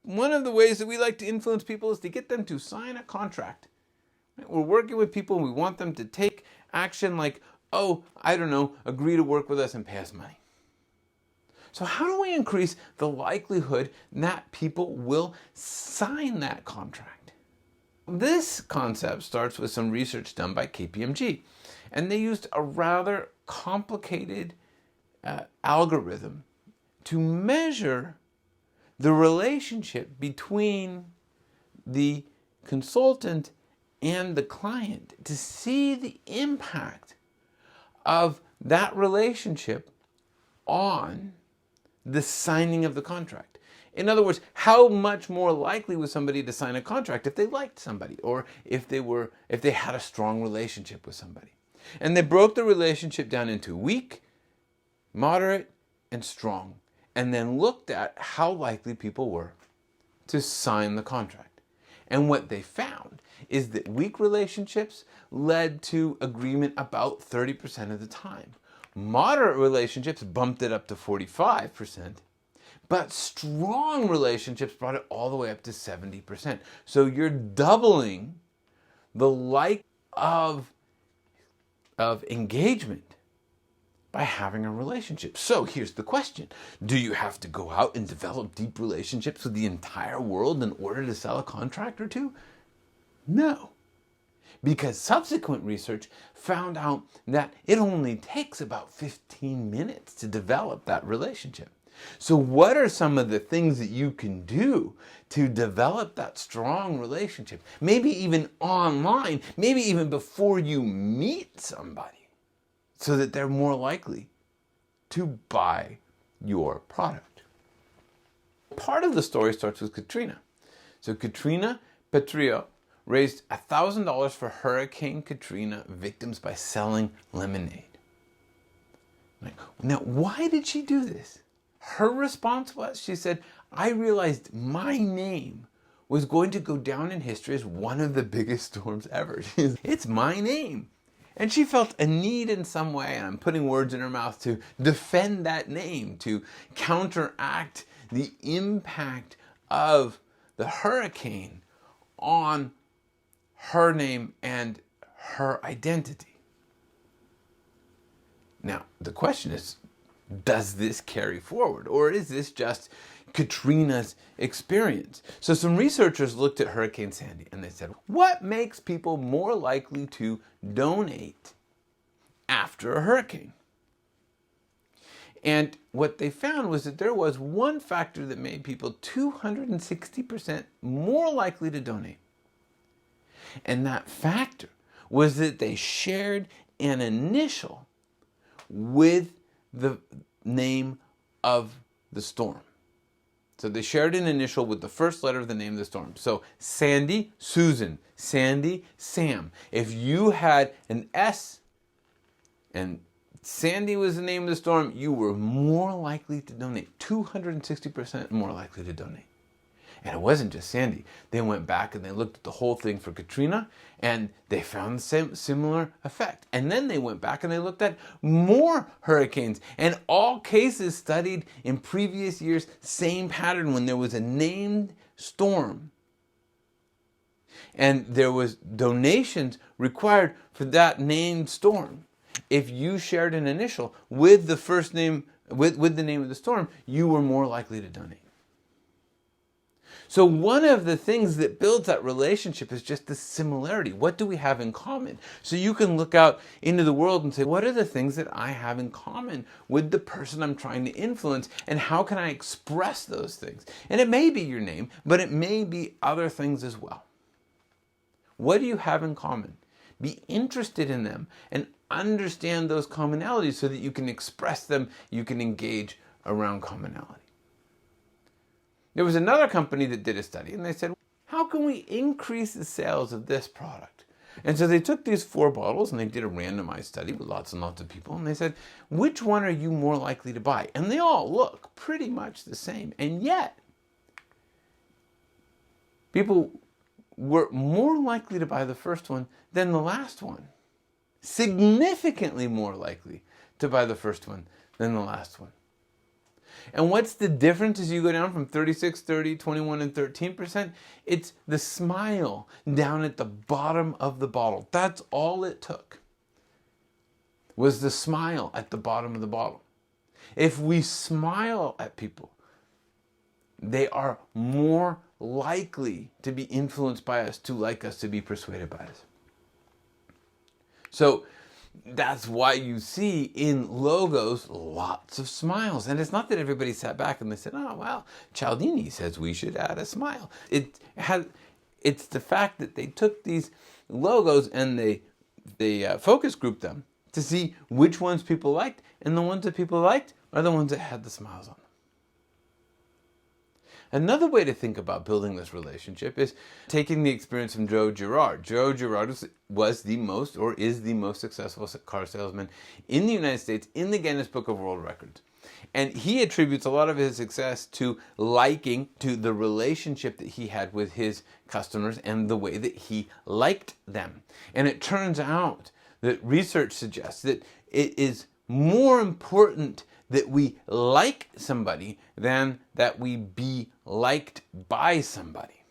one of the ways that we like to influence people is to get them to sign a contract. We're working with people and we want them to take action like, oh, I don't know, agree to work with us and pay us money. So how do we increase the likelihood that people will sign that contract? This concept starts with some research done by KPMG, and they used a rather complicated algorithm to measure the relationship between the consultant and the client to see the impact of that relationship on the signing of the contract. In other words, how much more likely was somebody to sign a contract if they liked somebody or if they had a strong relationship with somebody. And they broke the relationship down into weak, moderate, and strong, and then looked at how likely people were to sign the contract. And what they found is that weak relationships led to agreement about 30% of the time. Moderate relationships bumped it up to 45%, but strong relationships brought it all the way up to 70%. So you're doubling the like of engagement by having a relationship. So here's the question. Do you have to go out and develop deep relationships with the entire world in order to sell a contract or two? No. Because subsequent research found out that it only takes about 15 minutes to develop that relationship. So what are some of the things that you can do to develop that strong relationship? Maybe even online, maybe even before you meet somebody, so that they're more likely to buy your product. Part of the story starts with Katrina. So Katrina Petrillo raised $1,000 for Hurricane Katrina victims by selling lemonade. Now, why did she do this? Her response was, she said, I realized my name was going to go down in history as one of the biggest storms ever. It's my name. And she felt a need in some way, and I'm putting words in her mouth, to defend that name, to counteract the impact of the hurricane on her name and her identity. Now, the question is, does this carry forward, or is this just Katrina's experience? So some researchers looked at Hurricane Sandy and they said, what makes people more likely to donate after a hurricane? And what they found was that there was one factor that made people 260% more likely to donate. And that factor was that they shared an initial with the name of the storm. So they shared an initial with the first letter of the name of the storm. So Sandy, Susan. Sandy, Sam. If you had an S and Sandy was the name of the storm, you were more likely to donate. 260% more likely to donate. And it wasn't just Sandy. They went back and they looked at the whole thing for Katrina, and they found the same similar effect. And then they went back and they looked at more hurricanes, and all cases studied in previous years, same pattern. When there was a named storm and there was donations required for that named storm, if you shared an initial with the first name, with the name of the storm, you were more likely to donate. So one of the things that builds that relationship is just the similarity. What do we have in common? So you can look out into the world and say, what are the things that I have in common with the person I'm trying to influence, and how can I express those things? And it may be your name, but it may be other things as well. What do you have in common? Be interested in them and understand those commonalities so that you can express them, you can engage around commonality. There was another company that did a study, and they said, how can we increase the sales of this product? And so they took these 4 bottles and they did a randomized study with lots and lots of people, and they said, which one are you more likely to buy? And they all look pretty much the same. And yet, people were more likely to buy the first one than the last one. Significantly more likely to buy the first one than the last one. And what's the difference as you go down from 36, 30, 21, and 13%? It's the smile down at the bottom of the bottle. That's all it took, was the smile at the bottom of the bottle. If we smile at people, they are more likely to be influenced by us, to like us, to be persuaded by us. So that's why you see in logos lots of smiles. And it's not that everybody sat back and they said, oh, well, Cialdini says we should add a smile. It's the fact that they took these logos and they focus grouped them to see which ones people liked. And the ones that people liked are the ones that had the smiles on them. Another way to think about building this relationship is taking the experience from Joe Girard. Joe Girard was the most, or is the most successful car salesman in the United States in the Guinness Book of World Records. And he attributes a lot of his success to the relationship that he had with his customers and the way that he liked them. And it turns out that research suggests that it is more important that we like somebody than that we be liked by somebody.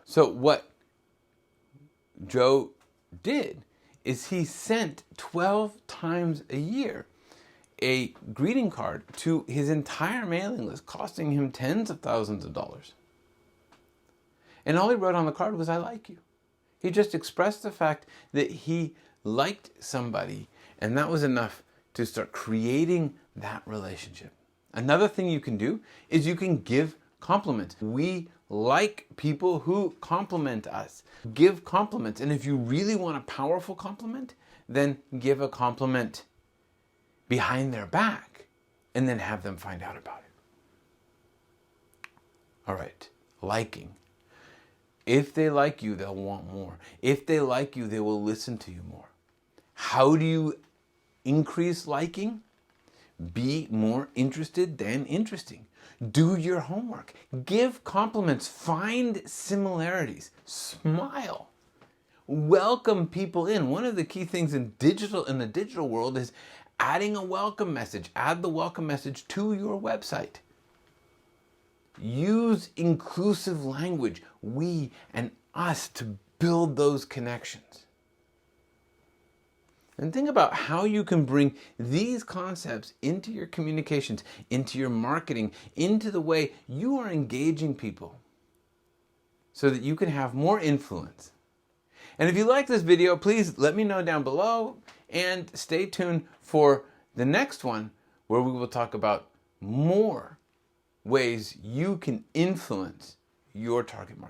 So what Joe did is he sent 12 times a year a greeting card to his entire mailing list, costing him tens of thousands of dollars. And all he wrote on the card was, I like you. He just expressed the fact that he liked somebody, and that was enough to start creating that relationship. Another thing you can do is you can give compliments. We like people who compliment us. Give compliments. And if you really want a powerful compliment, then give a compliment behind their back and then have them find out about it. All right, liking. If they like you, they'll want more. If they like you, they will listen to you more. How do you increase liking? Be more interested than interesting. Do your homework. Give compliments. Find similarities. Smile. Welcome people in. One of the key things in the digital world is adding a welcome message. Add the welcome message to your website. Use inclusive language, we and us, to build those connections. And think about how you can bring these concepts into your communications, into your marketing, into the way you are engaging people so that you can have more influence. And if you like this video, please let me know down below and stay tuned for the next one, where we will talk about more ways you can influence your target market.